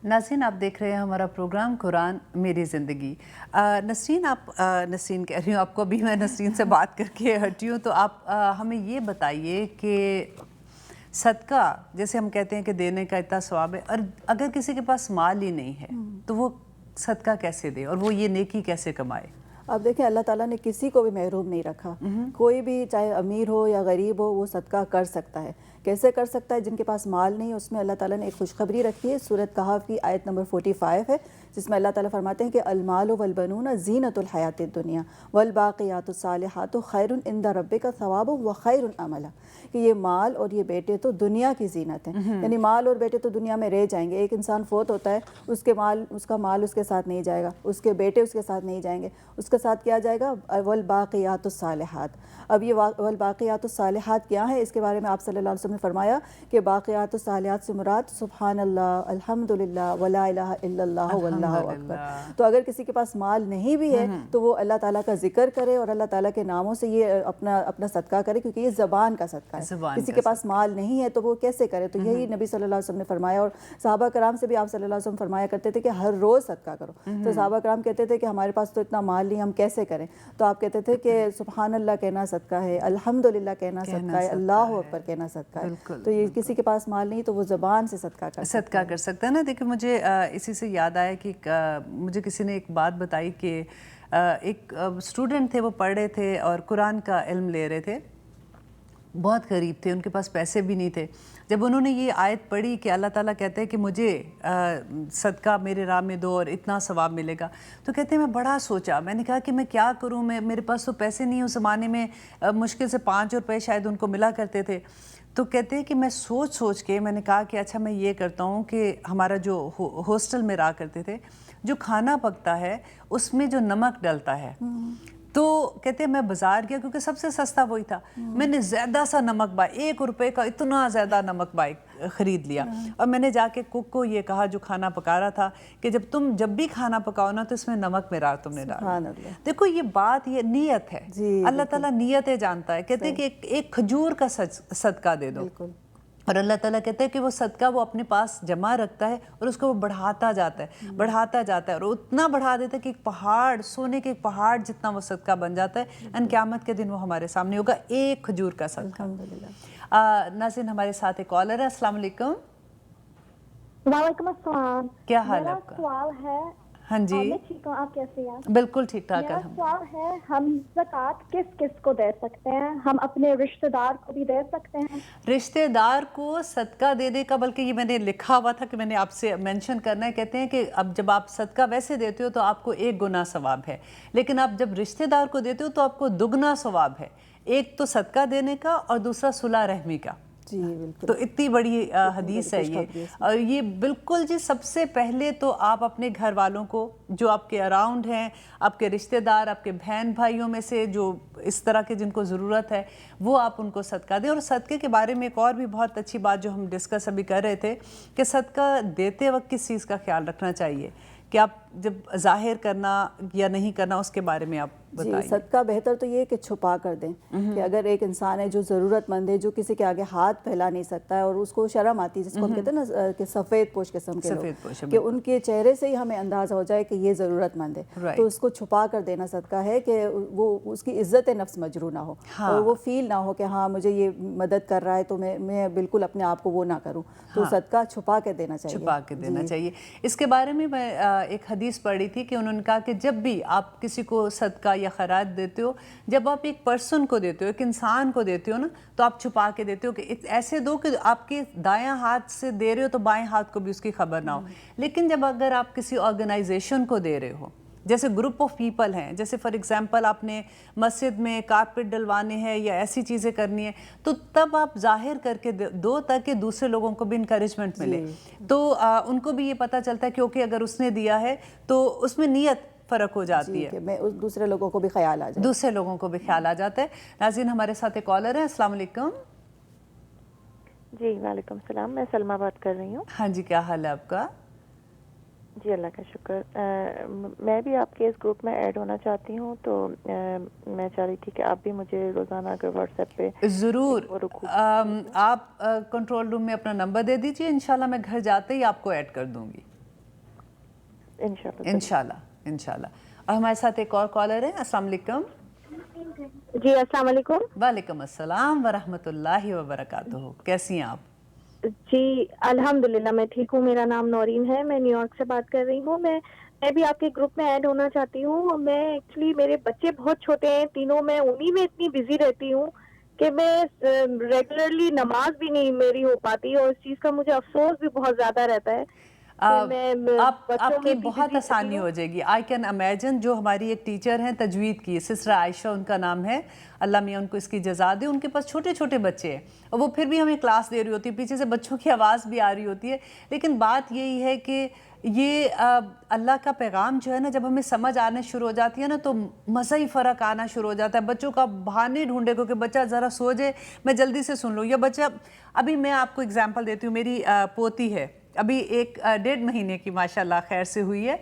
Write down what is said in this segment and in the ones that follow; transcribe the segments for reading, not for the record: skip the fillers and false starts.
नाज़रीन, आप देख रहे हैं हमारा प्रोग्राम कुरान मेरी ज़िंदगी। नसरीन कह रही हूँ आपको, अभी मैं नसरीन से बात करके हटी हूँ, तो आप हमें ये बताइए कि सदका जैसे हम कहते हैं कि देने का इतना सवाब है, और अगर किसी के पास माल ही नहीं है तो वो सदका कैसे दे और वो ये नेकी कैसे कमाए? अब देखें, अल्लाह ताला ने किसी को भी महरूम नहीं रखा। कोई भी चाहे अमीर हो या गरीब हो वो सदका कर सकता है। कैसे कर सकता है? जिनके पास माल नहीं है उसमें अल्लाह ताला ने एक खुशखबरी रखी है। सूरत कहफ की आयत नंबर 45 है, जिसमें अल्लाह ताला फरमाते हैं कि अलमालु वल बनूना ज़ीनतुल हयातिद दुनिया वल बाक़ियातुस सालिहातु खैरुन इंदा रब्बिका सवाबुन व खैरुन अमला, कि ये माल और ये बेटे तो दुनिया की ज़ीनत है। यानी माल और बेटे तो दुनिया में रह जाएंगे। एक इंसान फोत होता है, उसका माल उसके साथ नहीं जाएगा, उसके बेटे उसके साथ नहीं जाएंगे, उसके साथ क्या जाएगा? वल बाक़ियातुस सालिहात। अब ये वल बाक़ियातुस सालिहात क्या है? इसके बारे में आप सल्लल्लाहु अलैहि वसल्लम ने फरमाया कि बाक़ियातुस सालिहात से मुराद सुब्हानल्लाह, अल्हम्दुलिल्लाह, वला इलाहा इल्लल्लाह वल्लाहु अकबर। तो अगर किसी के पास माल नहीं भी है तो वो अल्लाह ताला का जिक्र करे और अल्लाह ताला के नामों से ये अपना सदका करे, क्योंकि ये ज़बान का सदका है। किसी के पास माल नहीं है तो वो कैसे करे? तो यही नबी सल्लल्लाहु अलैहि वसल्लम ने फरमाया, और सहाबा कराम से भी आप सल्लल्लाहु अलैहि वसल्लम फरमाया करते थे कि हर रोज़ सदका करो। तो सहाबा कराम कहते थे कि हमारे पास तो इतना माल नहीं, हम कैसे करें? तो आप कहते थे कि सुब्हानल्लाह कहना सदका है, अल्हम्दुलिल्लाह कहना सदका है, अल्लाहु अकबर कहना सदका है। तो ये किसी के पास माल नहीं तो वो ज़बान से सदका कर सकता है ना। देखिए, मुझे इसी से याद आया कि मुझे किसी ने एक बात बताई कि एक स्टूडेंट थे, वो पढ़ रहे थे और कुरान का इल्म ले रहे थे, बहुत गरीब थे, उनके पास पैसे भी नहीं थे। जब उन्होंने ये आयत पढ़ी कि अल्लाह ताला कहते हैं कि मुझे सदका मेरे राह में दो और इतना सवाब मिलेगा, तो कहते हैं मैं बड़ा सोचा, मैंने कहा कि मैं क्या करूं, मेरे पास तो पैसे नहीं। उस ज़माने में मुश्किल से 5 रुपए शायद उनको मिला करते थे। तो कहते हैं कि मैं सोच के मैंने कहा कि अच्छा मैं ये करता हूँ कि हमारा जो हॉस्टल में रहा करते थे, जो खाना पकता है उसमें जो नमक डलता है, तो कहते हैं मैं बाज़ार गया, क्योंकि सबसे सस्ता वही था। मैंने ज़्यादा सा नमक 1 रुपए का इतना ज़्यादा नमक ख़रीद लिया, और मैंने जाके कुक को ये कहा जो खाना पका रहा था कि जब भी खाना पकाओ ना तो इसमें नमक मेरा तुमने डाला। देखो ये बात, ये नीयत है। अल्लाह ताला नीयतें जानता है। कहते हैं कि एक खजूर का सदका दे दो, और अल्लाह ताला कहते हैं कि वो सदका वो अपने पास जमा रखता है और उसको वो बढ़ाता जाता है और उतना बढ़ा देता है कि एक पहाड़, सोने के एक पहाड़ जितना वो सदका बन जाता है। एंड क़यामत के दिन वो हमारे सामने होगा, एक खजूर का सदका। नाज़रीन, हमारे साथ एक कॉलर है। अस्सलाम वालेकुम। वालेकुम अस्सलाम। क्या हाल है आपका? सवाल है। हाँ जी, मैं ठीक हूँ, आप कैसे हैं? बिल्कुल ठीक ठाक। मेरा सवाल है, हम ज़कात किस किस को दे सकते हैं? हम अपने रिश्तेदार को भी दे सकते हैं? रिश्तेदार को सदका देने का, बल्कि ये मैंने लिखा हुआ था कि मैंने आपसे मेंशन करना है। कहते हैं कि अब जब आप सदका वैसे देते हो तो आपको 1 गुना सवाब है, लेकिन आप जब रिश्तेदार को देते हो तो आपको दुगना सवाब है। एक तो सदका देने का और दूसरा सुलह रहमी का। जी बिल्कुल। तो इतनी बड़ी हदीस है ये, और ये बिल्कुल जी, सबसे पहले तो आप अपने घर वालों को, जो आपके अराउंड हैं, आपके रिश्तेदार, आपके बहन भाइयों में से जो इस तरह के जिनको ज़रूरत है, वो आप उनको सदका दें। और सदक़े के बारे में एक और भी बहुत अच्छी बात जो हम डिस्कस अभी कर रहे थे कि सदका देते वक्त किस चीज़ का ख्याल रखना चाहिए, कि आप जब ज़ाहिर करना या नहीं करना, उसके बारे में आप बताइए। सदका बेहतर तो ये है कि छुपा कर दें, कि अगर एक इंसान है जो ज़रूरतमंद है, जो किसी के आगे हाथ फैला नहीं सकता है और उसको शर्म आती है, जिसको हम कहते हैं ना कि सफ़ेद पोश किस्म के लोग, कि उनके चेहरे से ही हमें अंदाज़ा हो जाए कि ये ज़रूरतमंद है, तो उसको छुपा कर देना सदका है, कि वो उसकी इज़्ज़त नफ्स मजरू ना हो, और वो फील ना हो कि हाँ मुझे ये मदद कर रहा है तो मैं बिल्कुल अपने आप को वो ना करूँ। तो सदका छुपा के देना चाहिए, इसके बारे में मैं एक हदीस पढ़ी थी कि उन्होंने कहा कि जब भी आप किसी को सदका या खैरात देते हो, जब आप एक पर्सन को देते हो, एक इंसान को देते हो ना, तो आप छुपा के देते हो कि ऐसे दो कि आपके दायां हाथ से दे रहे हो तो बाएं हाथ को भी उसकी खबर ना हो। लेकिन जब अगर आप किसी ऑर्गेनाइजेशन को दे रहे हो, जैसे ग्रुप ऑफ पीपल हैं, जैसे फॉर एग्जांपल आपने मस्जिद में कारपेट डलवाने हैं या ऐसी चीज़ें करनी है, तो तब आप जाहिर करके दो ताकि दूसरे लोगों को भी इंकरेजमेंट मिले। तो उनको भी ये पता चलता है, क्योंकि अगर उसने दिया है तो उसमें नीयत फ़र्क हो जाती है, मैं दूसरे लोगों को भी ख्याल आ जाता है। नाज़रीन, हमारे साथ एक कॉलर है। अस्सलाम वालेकुम। जी वालेकुम सलाम, मैं सलमा बात कर रही हूँ। हाँ जी, क्या हाल है आपका? जी अल्लाह का शुक्र। मैं भी आपके इस ग्रुप में ऐड होना चाहती हूँ, तो मैं चाह रही थी कि आप भी मुझे रोज़ाना अगर व्हाट्सएप पे ज़रूर आप कंट्रोल रूम में अपना नंबर दे दीजिए, इंशाल्लाह मैं घर जाते ही आपको ऐड कर दूँगी। इंशाल्लाह। इंशाल्लाह इंशाल्लाह। और हमारे साथ एक और कॉलर है। अस्सलाम वालेकुम। जी अस्सलाम वालेकुम। वालेकुम अस्सलाम वरहमतुल्लाहि वबरकातुहू। कैसी हैं आप? जी अल्हम्दुलिल्लाह मैं ठीक हूँ। मेरा नाम नौरीन है, मैं न्यूयॉर्क से बात कर रही हूँ। मैं भी आपके ग्रुप में ऐड होना चाहती हूँ। मैं एक्चुअली मेरे बच्चे बहुत छोटे हैं तीनों, मैं उन्हीं में इतनी बिजी रहती हूँ कि मैं रेगुलरली नमाज भी नहीं मेरी हो पाती, और इस चीज़ का मुझे अफसोस भी बहुत ज़्यादा रहता है कि मैं बच्चों आपकी में इतनी बहुत बिजी रहती आसानी हूँ। हो जाएगी। आई कैन इमेजिन, जो हमारी एक टीचर हैं तजवीद की, सिस्टर आयशा उनका नाम है, अल्लाह मियाँ उनको इसकी जज़ा दे, उनके पास छोटे छोटे बच्चे हैं और वो फिर भी हमें क्लास दे रही होती है, पीछे से बच्चों की आवाज़ भी आ रही होती है। लेकिन बात यही है कि ये अल्लाह का पैगाम जो है ना, जब हमें समझ आने शुरू हो जाती है ना तो मज़ा ही फ़र्क आना शुरू हो जाता है। बच्चों का बहाने ढूंढे को कि बच्चा ज़रा सो जाए, मैं जल्दी से सुन लूँ, या बच्चा, अभी मैं आपको एग्जांपल देती हूँ। मेरी पोती है अभी 1-1.5 महीने की, माशाल्लाह खैर से हुई है।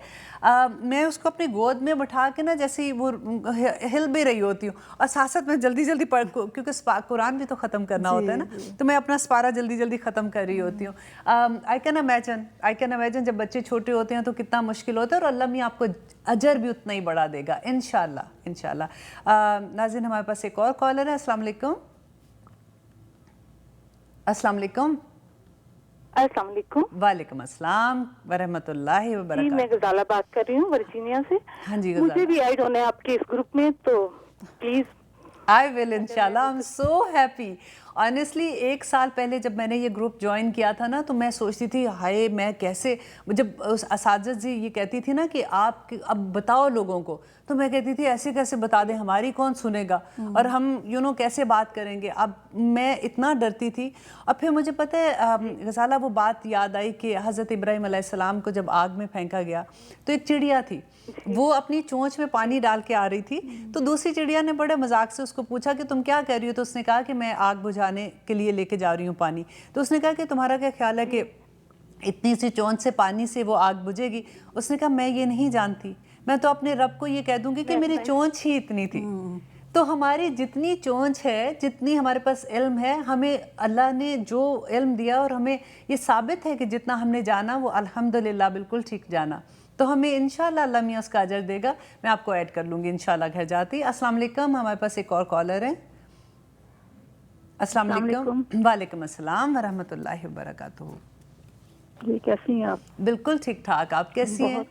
मैं उसको अपनी गोद में बैठा के ना, जैसे ही वो हिल भी रही होती हूँ और साथ साथ मैं जल्दी जल्दी पढ़, क्योंकि कुरान भी तो ख़त्म करना होता है ना, तो मैं अपना स्पारा जल्दी जल्दी ख़त्म कर रही होती हूँ। आई कैन इमेजिन जब बच्चे छोटे होते हैं तो कितना मुश्किल होता है, और अल्लाह मियाँ आपको अजर भी उतना ही बढ़ा देगा इंशाल्लाह इंशाल्लाह। नाज़रीन, हमारे पास एक और कॉलर है। अस्सलाम वालेकुम। अस्सलाम वालेकुम। अस्सलाम वालेकुम। वालेकुम अस्सलाम वरहमतुल्लाहि जी, वबरकातुहू। मैं गजाला बात कर रही हूँ वर्जीनिया से। हाँ जी मुझे गजाला। भी ऐड होना है आपके इस ग्रुप में, तो प्लीज। आई विल इंशाल्लाह। I am so happy. Honestly 1 साल पहले जब मैंने ये ग्रुप ज्वाइन किया था ना, तो मैं सोचती थी हाय मैं कैसे, जब उस असातिज़ा जी ये कहती थी ना कि आप अब बताओ लोगों को, तो मैं कहती थी ऐसे कैसे बता दें, हमारी कौन सुनेगा और हम कैसे बात करेंगे। अब मैं इतना डरती थी। और फिर मुझे पता है गजाला, वो बात याद आई कि हज़रत इब्राहीम अलैहिस्सलाम को जब आग में फेंका गया तो एक चिड़िया थी, वो अपनी चोंच में पानी डाल के आ रही थी, तो दूसरी चिड़िया ने बड़े मजाक से उसको पूछा कि तुम क्या कर रही हो, तो उसने कहा कि मैं आग बुझाने के लिए लेके जा रही हूँ पानी। तो उसने कहा कि तुम्हारा क्या ख्याल है कि इतनी सी चोंच से पानी से वो आग बुझेगी? उसने कहा मैं ये नहीं जानती, मैं तो अपने रब को ये कह दूंगी कि मेरी चोंच ही इतनी थी। तो हमारी जितनी चोंच है, जितनी हमारे पास इल्म है, हमें अल्लाह ने जो इल्म दिया, और हमें ये साबित है कि जितना हमने जाना वो अल्हम्दुलिल्लाह बिल्कुल ठीक जाना, तो हमें इंशाल्लाह अल्लाह मियाँ उसका अजर देगा। मैं आपको ऐड कर लूँगी इंशाल्लाह घर जाती। अस्सलाम वालेकुम। हमारे पास एक और कॉलर है। अस्सलाम वालेकुम। वालेकुम अस्सलाम वरहमतुल्लाहि वबरकातुहू। जी, कैसी हैं आप? बिल्कुल ठीक ठाक, आप कैसी हैं?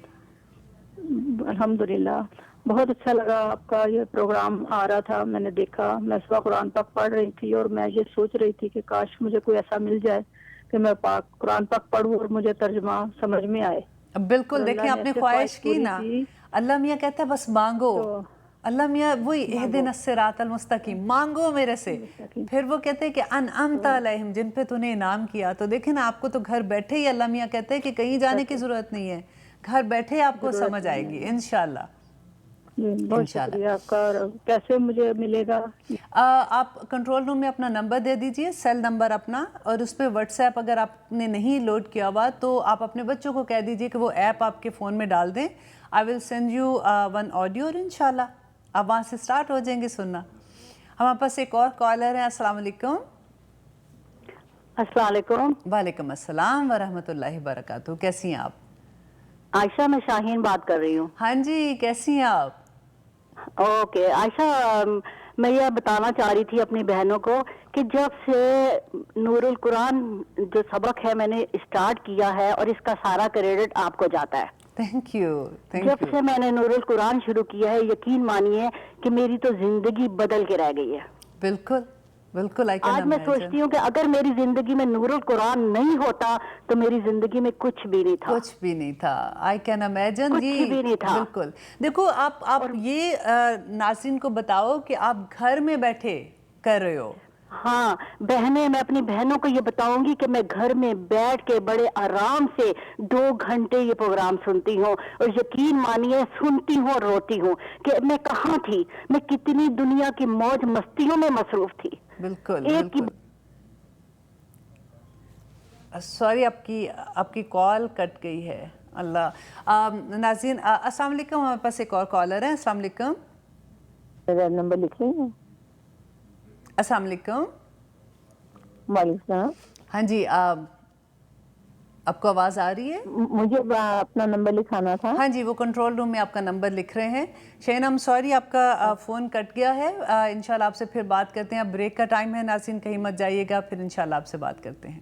अल्हम्दुलिल्लाह, बहुत अच्छा लगा आपका ये प्रोग्राम आ रहा था, मैंने देखा। मैं सुबह कुरान पाक पढ़ रही थी और मैं ये सोच रही थी कि काश मुझे कोई ऐसा मिल जाए कि मैं कुरान पाक पढ़ूं और मुझे तर्जुमा समझ में आए। बिल्कुल, तो देखिए अल्लाह ने आपने ऐसे ख्वाहिश की पूरी ना, की। अल्लाह मियाँ कहता है बस मांगो। तो अल्लाह मियाँ वही इहदिना सिरातल मुस्तकीम, मांगो मेरे से। फिर वो कहते हैं कि अनअमता अलैहिम, जिन पे तूने इनाम किया। तो देखे ना, आपको तो घर बैठे ही अल्लाह मियाँ कहते हैं कि कहीं जाने की जरूरत नहीं है, घर बैठे आपको समझ आएगी इंशाल्लाह बहुत इंशाल्लाह। शुक्रिया आपका। और कैसे मुझे मिलेगा? आप कंट्रोल रूम में अपना नंबर दे दीजिए, सेल नंबर अपना, और उस पर व्हाट्सएप अगर आपने नहीं लोड किया हुआ तो आप अपने बच्चों को कह दीजिए कि वो ऐप आपके फ़ोन में डाल दें। I will send you 1 audio, और इंशाल्लाह आप वहाँ से स्टार्ट हो जाएंगे सुनना। हमारे पास एक और कॉलर है। अस्सलाम वालेकुम। अस्सलाम वालेकुम। वालेकुम अस्सलाम वरहमतुल्लाहि वबरकातुहू। कैसी हैं आप? आयशा, मैं शाहीन बात कर रही हूँ। हाँ जी, कैसी हैं आप? ओके आयशा, मैं ये बताना चाह रही थी अपनी बहनों को कि जब से नूरुल कुरान जो सबक है मैंने स्टार्ट किया है, और इसका सारा क्रेडिट आपको जाता है। थैंक यू थैंक जब यू। से मैंने नूरुल कुरान शुरू किया है, यकीन मानिए कि मेरी तो जिंदगी बदल के रह गई है। बिल्कुल बिल्कुल। आज मैं सोचती हूँ कि अगर मेरी जिंदगी में नूरुल कुरान नहीं होता तो मेरी जिंदगी में कुछ भी नहीं था। कुछ भी नहीं था। I can imagine. कुछ जी भी नहीं था। बिल्कुल। देखो आप ये नाज़रीन को बताओ कि आप घर में बैठे कर रहे हो। हाँ बहनें, मैं अपनी बहनों को ये बताऊंगी कि मैं घर में बैठ के बड़े आराम से 2 घंटे ये प्रोग्राम सुनती हूँ, और यकीन मानिए सुनती हूँ और रोती हूँ कि मैं कहाँ थी, मैं कितनी दुनिया की मौज मस्तियों में मसरूफ थी। बिल्कुल एक बिल्कुल। सॉरी, आपकी कॉल कट गई है। अल्लाह। नाज़रीन, अस्सलाम वालेकुम। हमारे पास एक और कॉलर है। अस्सलाम वालेकुम। मेरा नंबर लिख रही हूँ। अस्सलाम वालेकुम। वालेकुम। हाँ जी, آپ کو آواز آ رہی ہے؟ مجھے اپنا نمبر لکھانا تھا. ہاں جی، وہ کنٹرول روم میں آپ کا نمبر لکھ رہے ہیں. شہین ہم سوری آپ کا فون کٹ گیا ہے. انشاءاللہ آپ سے پھر بات کرتے ہیں. اب بریک کا ٹائم ہے ناظرین، کہیں مت جائیے گا، پھر انشاءاللہ آپ سے بات کرتے ہیں.